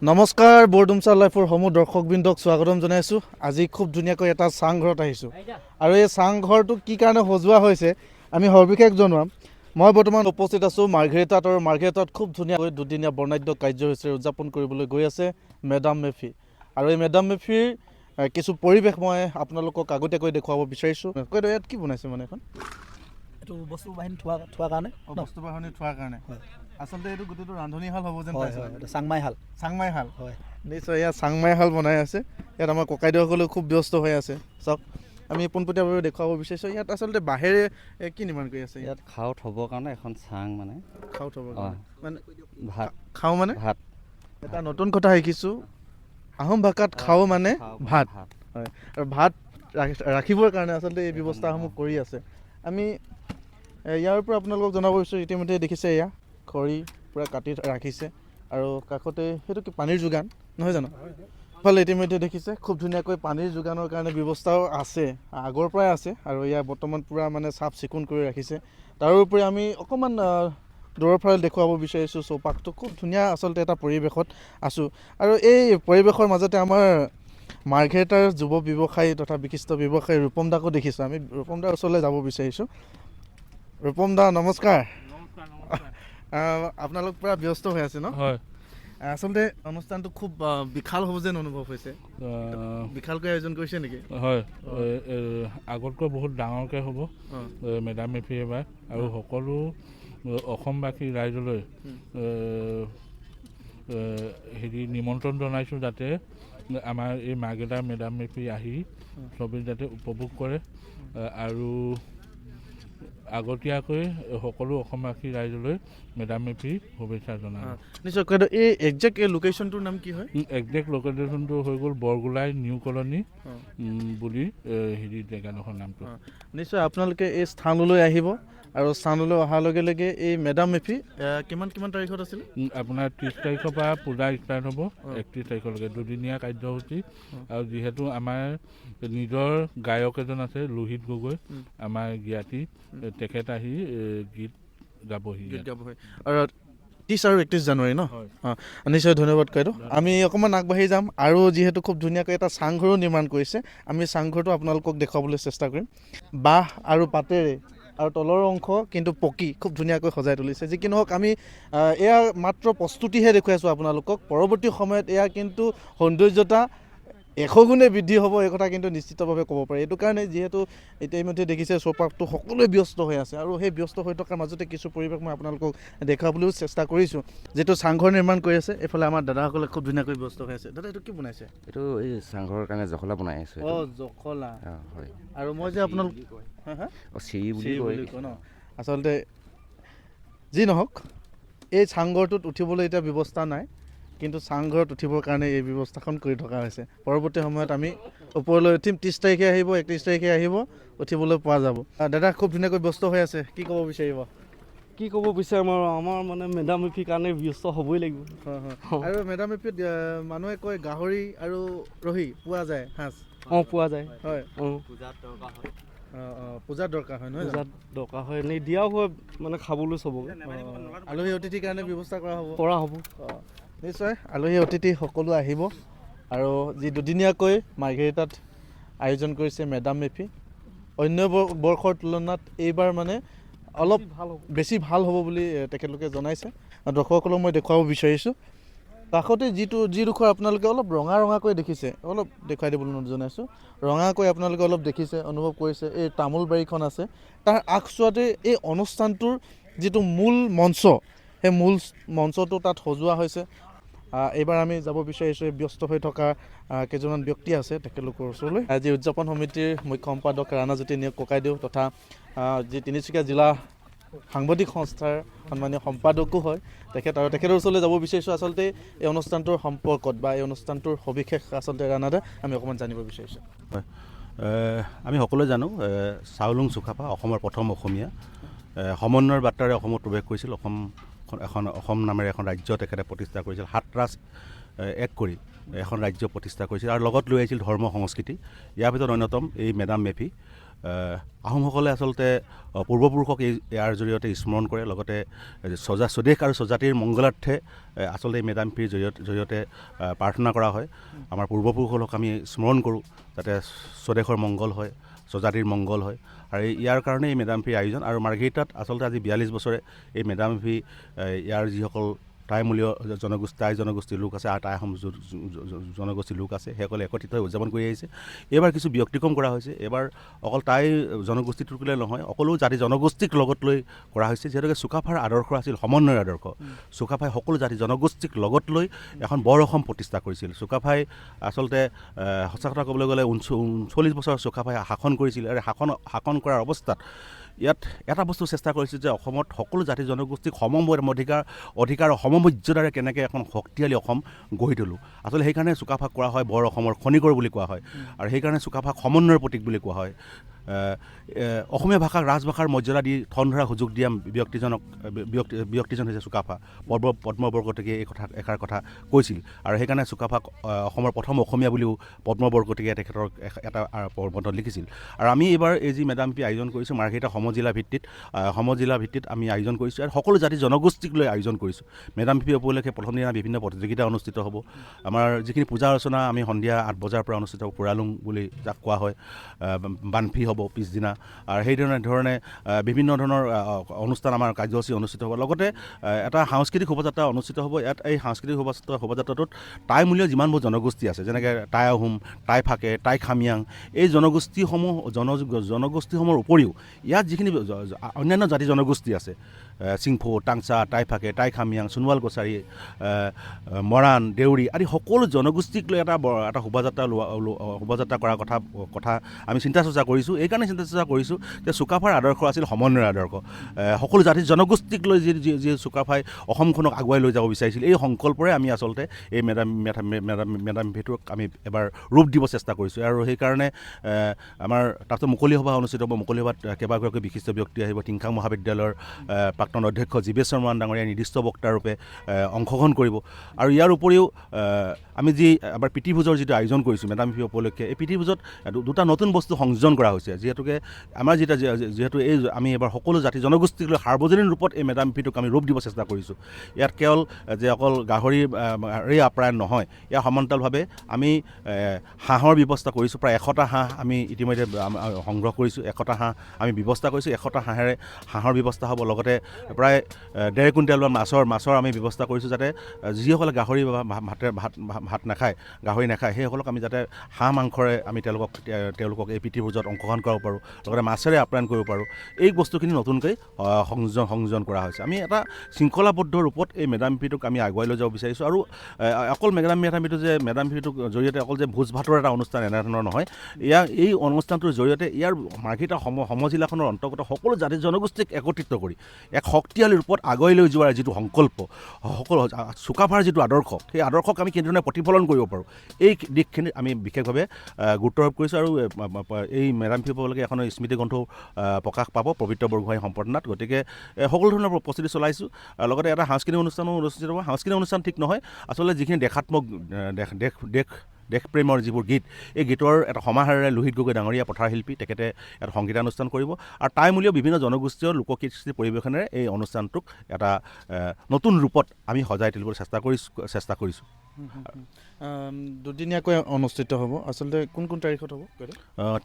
নমস্কাৰ বৰডুমচা লাইফৰ সমূহ দৰ্শকবৃন্দক স্বাগতম জনাইছোঁ। আজি খুব ধুনীয়াকৈ এটা চাংঘৰত আহিছোঁ আৰু এই চাংঘৰটো কি কাৰণে সজোৱা হৈছে আমি সবিশেষ জনাম। মই বৰ্তমান উপস্থিত আছোঁ মাৰ্ঘেৰিটাত আৰু মাৰ্ঘেৰিটাত খুব ধুনীয়াকৈ দুদিনীয়া বৰ্ণাঢ্য কাৰ্যসূচী উদযাপন কৰিবলৈ গৈ আছে মেডাম মেফি। আৰু এই মেডাম মেফিৰ কিছু পৰিৱেশ মই আপোনালোকক আগতীয়াকৈ দেখুৱাব বিচাৰিছোঁ। ইয়াত কি বনাইছে মানে এখন এইটো বস্তু বাহিনী থোৱাৰ কাৰণে বস্তু বাহিনী থোৱাৰ কাৰণে আচলতে এইটো গোটেইটো ৰান্ধনীশাল হ'ব যেন পাইছোঁ। চাংমাই শাল হয় নিশ্চয় ইয়াত চাংমাই শাল বনাই আছে। ইয়াত আমাৰ ককাইদেউসকলেও খুব ব্যস্ত হৈ আছে। চাওক আমি পোনপটীয়াভাৱে দেখুৱাব বিচাৰিছোঁ ইয়াত আচলতে বাঁহেৰে কি নিৰ্মাণ কৰি আছে। ইয়াত খাও থ'বৰ কাৰণে এখন চাং মানে খাও থ'ব মানে ভাত খাওঁ মানে ভাত এটা নতুন কথা শিকিছোঁ। আহোম ভাষাত খাওঁ মানে ভাত হয় আৰু ভাত ৰাখিবৰ কাৰণে আচলতে এই ব্যৱস্থাসমূহ কৰি আছে। আমি ইয়াৰ পৰা আপোনালোকক জনাব বিচাৰোঁ ইতিমধ্যে দেখিছে এয়া খৰি পূৰা কাটি ৰাখিছে আৰু কাষতে সেইটো কি পানীৰ যোগান নহয় জানো। ইফালে ইতিমধ্যে দেখিছে খুব ধুনীয়াকৈ পানীৰ যোগানৰ কাৰণে ব্যৱস্থাও আছে, আগৰ পৰাই আছে আৰু ইয়াৰ বৰ্তমান পূৰা মানে চাফ চিকুণ কৰি ৰাখিছে। তাৰোপৰি আমি অকণমান দূৰৰ ফালে দেখুৱাব বিচাৰিছোঁ চৌপাশটো খুব ধুনীয়া আচলতে এটা পৰিৱেশত আছোঁ। আৰু এই পৰিৱেশৰ মাজতে আমাৰ মাৰ্ঘেৰিটাৰ যুৱ ব্যৱসায়ী তথা বিশিষ্ট ব্যৱসায়ী ৰূপম দাকো দেখিছোঁ। আমি ৰূপম দাৰ ওচৰলৈ যাব বিচাৰিছোঁ। ৰূপম দা নমস্কাৰ। আপোনালোক পূৰা ব্যস্ত হৈ আছে ন? হয়। আচলতে অনুষ্ঠানটো খুব বিশাল হ'ব যেন অনুভৱ হৈছে। বিশালকৈ আয়োজন কৰিছে নেকি? হয়, আগতকৈ বহুত ডাঙৰকৈ হ'ব মেডাম মেফি এবাৰ আৰু সকলো অসমবাসী ৰাইজলৈ নিমন্ত্ৰণ জনাইছোঁ যাতে আমাৰ এই মাৰ্ঘেৰিটা মেডাম মেফি আহি চবেই যাতে উপভোগ কৰে আৰু আগতীয়াকৈ সকলো অসমবাসী ৰাইজলৈ মেডাম মেফি শুভেচ্ছা জনালোঁ। নিশ্চয়। এই একজেক্ট এই লোকেশ্যনটোৰ নাম কি হয়? একজেক্ট লোকেশ্যনটো হৈ গ'ল বৰগোলাই নিউ কলনী বুলি জেগাডোখৰ নামটো। নিশ্চয় আপোনালোকে এই স্থানলৈ আহিব আৰু স্থানলৈ অহাৰ লগে লগে এই মেডাম মেফি কিমান তাৰিখত আছিলে? আপোনাৰ 30 তাৰিখৰ পৰা পূজা ষ্টাৰ্ট হ'ব 31 তাৰিখলৈকে দুদিনীয়া কাৰ্যসূচী। আৰু যিহেতু আমাৰ নিজৰ গায়ক এজন আছে লোহিত গগৈ আমাৰ জ্ঞাতি, তেখেত আহি গীত গাবহি। আৰু 30 আৰু 31 জানুৱাৰী ন? নিশ্চয় ধন্যবাদ কয়তো। আমি অকণমান আগবাঢ়ি যাম আৰু যিহেতু খুব ধুনীয়াকৈ এটা চাংঘৰো নিৰ্মাণ কৰিছে আমি চাংঘৰটো আপোনালোকক দেখুৱাবলৈ চেষ্টা কৰিম। বাঁহ আৰু পাতেৰে আৰু তলৰ অংশ কিন্তু পকী খুব ধুনীয়াকৈ সজাই তুলিছে। যি কি নহওক আমি এয়া মাত্ৰ প্ৰস্তুতিহে দেখুৱাইছোঁ আপোনালোকক। পৰৱৰ্তী সময়ত এয়া কিন্তু সৌন্দৰ্যতা 100 গুণে বৃদ্ধি হ'ব এই কথা কিন্তু নিশ্চিতভাৱে ক'ব পাৰি। এইটো কাৰণে যিহেতু ইতিমধ্যে দেখিছে চৌপাশটো সকলোৱে ব্যস্ত হৈ আছে আৰু সেই ব্যস্ত হৈ থকাৰ মাজতে কিছু পৰিৱেশ মই আপোনালোকক দেখুৱাবলৈও চেষ্টা কৰিছোঁ। যিটো চাংঘৰ নিৰ্মাণ কৰি আছে এইফালে আমাৰ দাদাসকলে খুব ধুনীয়াকৈ ব্যস্ত হৈ আছে। দাদা এইটো কি বনাইছে? এইটো এই চাংঘৰৰ কাৰণে জখলা বনাই আছোঁ। জখলা হয়। আৰু মই যে আপোনালোক চিৰি বুলি কয় ন? আচলতে যি নহওক এই চাংঘৰটোত উঠিবলৈ এতিয়া ব্যৱস্থা নাই, কিন্তু চাংঘৰত উঠিবৰ কাৰণে এই ব্যৱস্থাখন কৰি থকা হৈছে। পৰৱৰ্তী সময়ত আমি ওপৰলৈ উঠিম। 30 তাৰিখে আহিব 31 তাৰিখে আহিব উঠিবলৈ পোৱা যাব। দাদা খুব ধুনীয়াকৈ ব্যস্ত হৈ আছে, কি ক'ব বিচাৰিব? কি ক'ব বিচাৰিম আৰু আমাৰ মানে মেডাম মেফিৰ কাৰণে ব্যস্ত হ'বই লাগিব। আৰু মেডাম মেফিত মানুহে কয় গাহৰি আৰু ৰহি পোৱা যায় সাঁজ? পোৱা যায়। হয় পূজাত দৰকাৰ হয় নহয়? পূজাত দৰকাৰ হয়, এনেই দিয়াও হয় মানে খাবলৈ চবকে। আলহী অতিথিৰ কাৰণে ব্যৱস্থা কৰা হ'ব। নিশ্চয় আলহী অতিথি সকলো আহিব আৰু যি দুদিনীয়াকৈ মাৰ্ঘেৰিটাত আয়োজন কৰিছে মেডাম মেফি অন্য বৰ্ষৰ তুলনাত এইবাৰ মানে অলপ বেছি ভাল হ'ব বুলি তেখেতলোকে জনাইছে। দৰ্শকসকলক মই দেখুৱাব বিচাৰিছোঁ কাষতে যিডোখৰ আপোনালোকে অলপ ৰঙাকৈ দেখিছে, অলপ দেখুৱাই দিবলৈ জনাইছোঁ। ৰঙাকৈ আপোনালোকে অলপ দেখিছে অনুভৱ কৰিছে এই তামোল বাৰীখন আছে, তাৰ আগচোৱাতে এই অনুষ্ঠানটোৰ যিটো মূল মঞ্চ সেই মূল মঞ্চটো তাত সজোৱা হৈছে। এইবাৰ আমি যাব বিচাৰিছোঁ ব্যস্ত হৈ থকা কেইজনমান ব্যক্তি আছে তেখেতলোকৰ ওচৰলৈ। আজি উদযাপন সমিতিৰ মুখ্য সম্পাদক ৰাণাজ্যোতি নিয়োগ ককাইদেউ তথা যি তিনিচুকীয়া জিলা সাংবাদিক সংস্থাৰ সন্মানীয় সম্পাদকো হয় তেখেতৰ ওচৰলৈ যাব বিচাৰিছোঁ। আচলতে এই অনুষ্ঠানটোৰ সম্পৰ্কত বা এই অনুষ্ঠানটোৰ সবিশেষ আচলতে ৰাণাদা আমি অকণমান জানিব বিচাৰিছোঁ। হয়, আমি সকলোৱে জানো চাওলুং চুকাফা অসমৰ প্ৰথম অসমীয়া সমন্বয়ৰ বাৰ্তাৰে অসমত প্ৰৱেশ কৰিছিল। অসম নামেৰে এখন ৰাজ্য তেখেতে প্ৰতিষ্ঠা কৰিছিল। 7 ৰাজ এক কৰি এখন ৰাজ্য প্ৰতিষ্ঠা কৰিছিল আৰু লগত লৈ আহিছিল ধৰ্ম সংস্কৃতি। ইয়াৰ ভিতৰত অন্যতম এই মেডাম মেফি। আহোমসকলে আচলতে পূৰ্বপুৰুষক ইয়াৰ জৰিয়তে স্মৰণ কৰে, লগতে স্বদেশ আৰু স্বজাতিৰ মংগলাৰ্থে আচলতে এই মেডাম মেফিৰ জৰিয়তে প্ৰাৰ্থনা কৰা হয়। আমাৰ পূৰ্বপুৰুষসকলক আমি স্মৰণ কৰোঁ যাতে স্বদেশৰ মংগল হয়, স্বজাতিৰ মংগল হয়, আৰু ইয়াৰ কাৰণে এই মেডাম মেফিৰ আয়োজন। আৰু মাৰ্ঘেৰিটাত আচলতে আজি 42 বছৰে এই মেডাম মেফি ইয়াৰ যিসকল টাইমূলীয় জনগোষ্ঠীৰ লোক আছে আৰু টাই জনগোষ্ঠীৰ লোক আছে সেইসকলে একত্ৰিত হৈ উদযাপন কৰি আহিছে। এইবাৰ কিছু ব্যতিক্ৰম কৰা হৈছে। এইবাৰ অকল টাই জনগোষ্ঠীটোলৈ নহয়, সকলো জাতি জনগোষ্ঠীক লগত লৈ কৰা হৈছে, যিহেতুকে চুকাফাৰ আদৰ্শ আছিল সমন্বয়ৰ আদৰ্শ। চুকাফাই সকলো জাতি জনগোষ্ঠীক লগত লৈ এখন বৰ অসম প্ৰতিষ্ঠা কৰিছিল। চুকাফাই আচলতে সঁচা কথা ক'বলৈ গ'লে 39 বছৰ চুকাফাই শাসন কৰিছিল, আৰু শাসন কৰাৰ অৱস্থাত ইয়াত এটা বস্তু চেষ্টা কৰিছিল যে অসমত সকলো জাতি জনগোষ্ঠীক অধিকাৰ সমমৰ্যাদাৰে কেনেকৈ এখন শক্তিশালী অসম গঢ়ি তোলোঁ। আচলতে সেইকাৰণে চুকাফাক কোৱা হয় বৰ অসমৰ খনিকৰ বুলি কোৱা হয়, আৰু সেইকাৰণে চুকাফাক সমন্বয়ৰ প্ৰতীক বুলি কোৱা হয়। অসমীয়া ভাষাক ৰাজভাষাৰ মৰ্যাদা দি ঠন ধৰা সুযোগ দিয়া ব্যক্তিজন হৈছে চুকাফা। পদ্মবৰকটকীয়ে এই এষাৰ কথা কৈছিল, আৰু সেইকাৰণে চুকাফাক অসমৰ প্ৰথম অসমীয়া বুলিও পদ্মবৰকটকীয়ে তেখেতৰ এটা প্ৰবন্ধত লিখিছিল। আৰু আমি এইবাৰ এই যি মেডাম মেফি আয়োজন কৰিছোঁ মাৰ্ঘেৰিটা সমজিলা ভিত্তিত আমি আয়োজন কৰিছোঁ, আৰু সকলো জাতি জনগোষ্ঠীক লৈ আয়োজন কৰিছোঁ। মেডাম মেফি উপলক্ষে প্ৰথম দিনা বিভিন্ন প্ৰতিযোগিতা অনুষ্ঠিত হ'ব। আমাৰ যিখিনি পূজা অৰ্চনা আমি সন্ধিয়া 8 বজাৰ পৰা অনুষ্ঠিত হ'ব, পুৰালুং বুলি যাক কোৱা হয়, বানফি হ'ব পিছদিনা, আৰু সেই ধৰণে বিভিন্ন ধৰণৰ অনুষ্ঠান আমাৰ কাৰ্যসূচী অনুষ্ঠিত হ'ব। লগতে এটা সাংস্কৃতিক শোভাযাত্ৰা অনুষ্ঠিত হ'ব। ইয়াত এই সাংস্কৃতিক শোভাযাত্ৰাটোত টাইমূলীয় যিমানবোৰ জনগোষ্ঠী আছে, যেনেকৈ টাই আহোম, টাই ফাকে, টাই খামিয়াং, এই জনগোষ্ঠীসমূহৰ উপৰিও ইয়াত যিখিনি অন্যান্য জাতি জনগোষ্ঠী আছে, চিংফো, টাংচা, টাই ফাকে, টাই খামিয়াং, সোণোৱাল কছাৰী, মৰাণ, দেউৰী আদি সকলো জনগোষ্ঠীক লৈ এটা শোভাযাত্ৰা কৰাৰ কথা আমি চিন্তা চৰ্চা কৰিছোঁ। এইকাৰণে চিন্তা চৰ্চা কৰিছোঁ যে চুকাফাৰ আদৰ্শ আছিল সমন্বয়ৰ আদৰ্শ। সকলো জাতি জনগোষ্ঠীক লৈ যি চুকাফাই অসমখনক আগুৱাই লৈ যাব বিচাৰিছিল, এই সংকল্পৰে আমি আচলতে এই মেডাম মেফিটোক আমি এবাৰ ৰূপ দিব চেষ্টা কৰিছোঁ। আৰু সেইকাৰণে আমাৰ তাতো মুকলি সভা অনুষ্ঠিত হ'ব। মুকলি সভাত কেইবাগৰাকী বিশিষ্ট ব্যক্তি আহিব। টিংখাং মহাবিদ্যালয়ৰ প্ৰাক্তন অধ্যক্ষ জীৱেশ্বৰ মৰাণ ডাঙৰীয়া নিৰ্দিষ্ট বক্তাৰূপে অংশগ্ৰহণ কৰিব। আৰু ইয়াৰ উপৰিও আমি যি এবাৰ প্ৰীতিভোজৰ যিটো আয়োজন কৰিছোঁ মেডাম মেফি উপলক্ষে, এই প্ৰীতিভোজত দুটা নতুন বস্তু সংযোজন কৰা হৈছে। যিহেতুকে আমাৰ যিহেতু আমি এবাৰ সকলো জাতি জনগোষ্ঠীক লৈ সাৰ্বজনীন ৰূপত এই মেডাম মেফিটোক আমি ৰূপ দিব চেষ্টা কৰিছোঁ। ইয়াত কেৱল যে অকল গাহৰি আপ্যায়ন নহয়, ইয়াৰ সমান্তৰালভাৱে আমি হাঁহৰ ব্যৱস্থা কৰিছোঁ। প্ৰায় 100টা হাঁহ আমি ইতিমধ্যে সংগ্ৰহ কৰিছোঁ। 100টা হাঁহ আমি ব্যৱস্থা কৰিছোঁ। 100টা হাঁহৰ ব্যৱস্থা হ'ব। লগতে প্ৰায় 1.5 কুইণ্টেলমান মাছৰ আমি ব্যৱস্থা কৰিছোঁ, যাতে যিসকলে গাহৰি ভাত নাখায়, গাহৰি নাখায়, সেইসকলক আমি যাতে হাঁহ মাংসৰে আমি তেওঁলোকক এই প্ৰীতিভোজত অংশগ্ৰহণ কৰিব পাৰোঁ, লগতে মাছেৰে আপ্যায়ন কৰিব পাৰোঁ। এই বস্তুখিনি নতুনকৈ সংযোজন কৰা হৈছে। আমি এটা শৃংখলাবদ্ধ ৰূপত এই মেডাম মেফিটোক আমি আগুৱাই লৈ যাব বিচাৰিছোঁ। আৰু অকল মেডাম মেফিটোৰ জৰিয়তে অকল যে ভোজ ভাতৰ এটা অনুষ্ঠান এনেধৰণৰ নহয়, এই অনুষ্ঠানটোৰ জৰিয়তে ইয়াৰ মাৰ্ঘেৰিটা সমজিলাখনৰ অন্তৰ্গত সকলো জাতি জনগোষ্ঠীক একত্ৰিত কৰি এক শক্তিশালী ৰূপত আগুৱাই লৈ যোৱাৰ যিটো সংকল্প, সকলো চুকাফাৰ যিটো আদৰ্শ, সেই আদৰ্শক আমি কেনেধৰণে প্ৰতিফলন কৰিব পাৰোঁ, এই দিশখিনি আমি বিশেষভাৱে গুৰুত্ব আৰোপ কৰিছোঁ। আৰু এই মেডাম মেফি উপলক্ষে এখন স্মৃতিগ্ৰন্থও প্ৰকাশ পাব পবিত্ৰ বৰগোহাঁই সম্পাদনাত। গতিকে সকলো ধৰণৰ প্ৰস্তুতি চলাইছোঁ। লগতে এটা সাংস্কৃতিক অনুষ্ঠানো অনুষ্ঠিত হ'ব। সাংস্কৃতিক অনুষ্ঠান ঠিক নহয়, আচলতে যিখিনি দেশাত্মক দেশপ্ৰেমৰ যিবোৰ গীত, এই গীতৰ এটা সমাহাৰেৰে লোহিত গগৈ ডাঙৰীয়া পথাৰ শিল্পী তেখেতে এটা সংগীতানুষ্ঠান কৰিব। আৰু টাইমূলীয় বিভিন্ন জনগোষ্ঠীয় লোককৃষ্টি পৰিৱেশনেৰে এই অনুষ্ঠানটোক এটা নতুন ৰূপত আমি সজাই তুলিবলৈ চেষ্টা কৰিছোঁ। দুদিনীয়াকৈ অনুষ্ঠিত হ'ব। আচলতে কোন তাৰিখত হ'ব?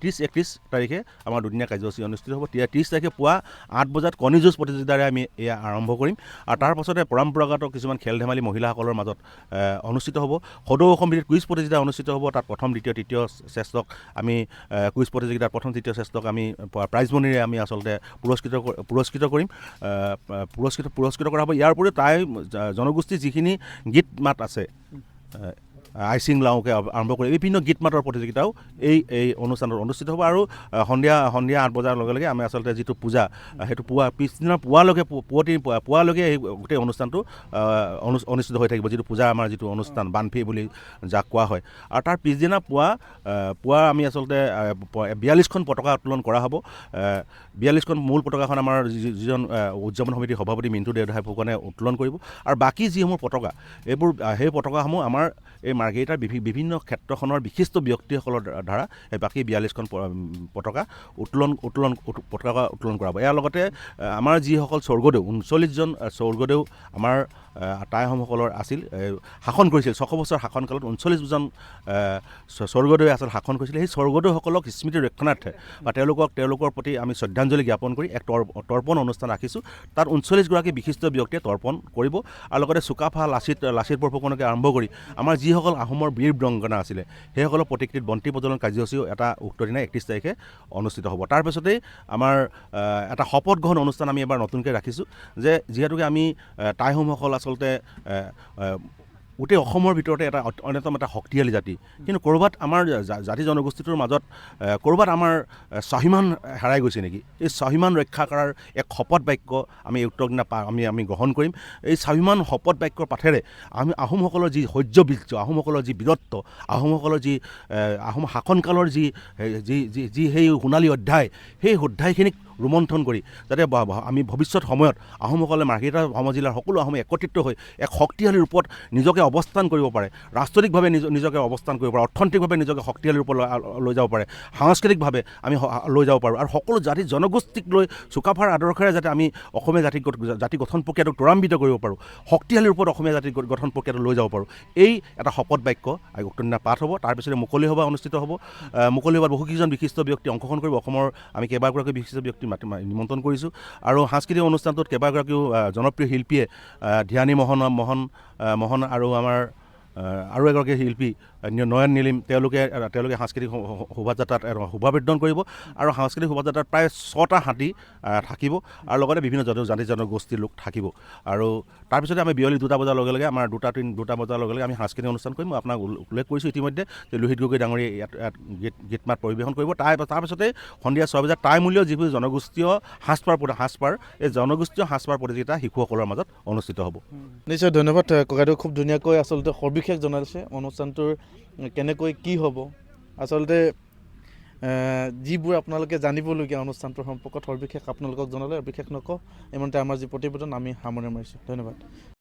30-31 তাৰিখে আমাৰ দুদিনীয়া কাৰ্যসূচী অনুষ্ঠিত হ'ব। 30 তাৰিখে পুৱা 8 বজাত কণী যুঁজ প্ৰতিযোগিতাৰে আমি এয়া আৰম্ভ কৰিম। আৰু তাৰ পাছতে পৰম্পৰাগত কিছুমান খেল ধেমালি মহিলাসকলৰ মাজত অনুষ্ঠিত হ'ব। সদৌ অসম ভিত্তিত কুইজ প্ৰতিযোগিতা অনুষ্ঠিত হ'ব। তাত প্ৰথম, দ্বিতীয়, তৃতীয় শ্ৰেষ্ঠক আমি কুইজ প্ৰতিযোগিতাত প্ৰথম, তৃতীয় শ্ৰেষ্ঠক আমি প্ৰাইজ মনিৰে আমি আচলতে পুৰস্কৃত কৰিম। পুৰস্কৃত কৰা হ'ব। ইয়াৰ উপৰিও টাই জনগোষ্ঠীৰ যিখিনি গীত মাত আছে, আইচিং লাওকে আৰম্ভ কৰি বিভিন্ন গীত মাতৰ প্ৰতিযোগিতাও এই অনুষ্ঠানত অনুষ্ঠিত হ'ব। আৰু সন্ধিয়া 8 বজাৰ লগে লগে আমি আচলতে যিটো পূজা, সেইটো পিছদিনা পুৱালৈকে এই গোটেই অনুষ্ঠানটো অনুষ্ঠিত হৈ থাকিব। যিটো পূজা আমাৰ যিটো অনুষ্ঠান বানফি বুলি যাক কোৱা হয়। আৰু তাৰ পিছদিনা পুৱা আমি আচলতে 42খন পতাকা উত্তোলন কৰা হ'ব। 42খন মূল পতাকাখন আমাৰ যিজন উদযাপন সমিতিৰ সভাপতি মিণ্টু দেওধাই ফুকনে উত্তোলন কৰিব। আৰু বাকী যিসমূহ পতাকা, সেই পতাকাসমূহ আমাৰ এই মাৰ্ঘেৰিটাৰ বিভিন্ন ক্ষেত্ৰখনৰ বিশিষ্ট ব্যক্তিসকলৰ দ্বাৰা এই বাকী 42খন পতাকা উত্তোলন কৰাব। ইয়াৰ লগতে আমাৰ যিসকল স্বৰ্গদেউ 39জন স্বৰ্গদেউ আমাৰ টাই আহোমসকলৰ আছিল, শাসন কৰিছিল 600 বছৰ শাসনকালত 39জন স্বৰ্গদেৱে আছিল শাসন কৰিছিল। সেই স্বৰ্গদেউসকলক স্মৃতি ৰক্ষণাৰ্থে বা তেওঁলোকৰ প্ৰতি আমি শ্ৰদ্ধাঞ্জলি জ্ঞাপন কৰি এক তৰ্পণ অনুষ্ঠান ৰাখিছোঁ। তাত 39গৰাকী বিশিষ্ট ব্যক্তিয়ে তৰ্পণ কৰিব আৰু লগতে চুকাফা লাচিত বৰফুকনকে আৰম্ভ কৰি আমাৰ যিসকল আহোমৰ বীৰ বীৰাংগনা আছিলে সেইসকলৰ প্ৰতিকৃতিত বন্তি প্ৰজ্বলন কাৰ্যসূচীও এটা উক্ত দিনা 31 তাৰিখে অনুষ্ঠিত হ'ব। তাৰপিছতেই আমাৰ এটা শপত গ্ৰহণ অনুষ্ঠান আমি এবাৰ নতুনকৈ ৰাখিছোঁ যে যিহেতুকে আমি টাই আহোমসকল আচলতে গোটেই অসমৰ ভিতৰতে এটা অন্যতম এটা শক্তিশালী জাতি, কিন্তু ক'ৰবাত আমাৰ জাতি জনগোষ্ঠীটোৰ মাজত ক'ৰবাত আমাৰ স্বাভিমান হেৰাই গৈছে নেকি? এই স্বাভিমান ৰক্ষা কৰাৰ এক শপত বাক্য আমি এই উত্তৰ দিনা আমি গ্ৰহণ কৰিম। এই স্বাভিমান শপত বাক্যৰ পাঠেৰে আমি আহোমসকলৰ যি শৌৰ্যবীৰ্য, আহোমসকলৰ যি বীৰত্ব, আহোমসকলৰ যি আহোম শাসনকালৰ যি সেই সোণালী অধ্যায়, সেই অধ্যায়খিনিক ৰোমন্থন কৰি যাতে আমি ভৱিষ্যত সময়ত আহোমসকলে মাৰ্ঘেৰিটা সমজিলাৰ সকলো আহোমে একত্ৰিত হৈ এক শক্তিশালী ৰূপত নিজকে অৱস্থান কৰিব পাৰে, ৰাজনৈতিকভাৱে নিজকে অৱস্থান কৰিব পাৰে, অৰ্থনৈতিকভাৱে নিজকে শক্তিশালী ৰূপত লৈ যাব পাৰে, সাংস্কৃতিকভাৱে আমি লৈ যাব পাৰোঁ আৰু সকলো জাতি জনগোষ্ঠীক লৈ চুকাফাৰ আদৰ্শেৰে যাতে আমি অসমীয়া জাতি গঠন প্ৰক্ৰিয়াটোক ত্বৰান্বিত কৰিব পাৰোঁ, শক্তিশালী ৰূপত অসমীয়া জাতি গঠন প্ৰক্ৰিয়াটো লৈ যাব পাৰোঁ। এই এটা শপত বাক্য উক্ত দিনা পাঠ হ'ব। তাৰপিছতে মুকলি সভা অনুষ্ঠিত হ'ব। মুকলি সভাত বহুকেইজন বিশিষ্ট ব্যক্তি অংশগ্ৰহণ কৰিব। অসমৰ আমি কেইবাগৰাকী বিশিষ্ট ব্যক্তি নিমন্ত্ৰণ কৰিছোঁ আৰু সাংস্কৃতিক অনুষ্ঠানটোত কেইবাগৰাকীও জনপ্ৰিয় শিল্পীয়ে ধ্যানী মোহন আৰু আমাৰ আৰু এগৰাকী শিল্পী নয়ন নীলিম তেওঁলোকে সাংস্কৃতিক শোভাযাত্ৰাত শোভাবৰ্ধন কৰিব আৰু সাংস্কৃতিক শোভাযাত্ৰাত প্ৰায় 6টা হাতী থাকিব আৰু লগতে বিভিন্ন জাতি জনগোষ্ঠীৰ লোক থাকিব। আৰু তাৰপিছতে আমি বিয়লি 2টা বজাৰ লগে লগে আমাৰ 2টা বজাৰ লগে লগে আমি সাংস্কৃতিক অনুষ্ঠান কৰিম। মই আপোনাক উল্লেখ কৰিছোঁ ইতিমধ্যে যে লোহিত গগৈ ডাঙৰীয়ে ইয়াত গীত মাত পৰিৱেশন কৰিব। তাৰপিছতে সন্ধিয়া 6 বজাত টাইমূলীয় যিবোৰ জনগোষ্ঠীয় সাজপাৰ এই জনগোষ্ঠীয় সাজপাৰ প্ৰতিযোগিতা শিশুসকলৰ মাজত অনুষ্ঠিত হ'ব। নিশ্চয় ধন্যবাদ ককাইদেউ, খুব ধুনীয়াকৈ আচলতে সবিশেষ জনাইছে অনুষ্ঠানটোৰ কেনেকৈ কি হ'ব। আচলতে যিবোৰ আপোনালোকে জানিবলগীয়া অনুষ্ঠানটোৰ সম্পৰ্কত সবিশেষ আপোনালোকক জনালে, বিশেষ নকওঁ। ইমানতে আমাৰ যি প্ৰতিবেদন আমি সামৰণি মাৰিছোঁ। ধন্যবাদ।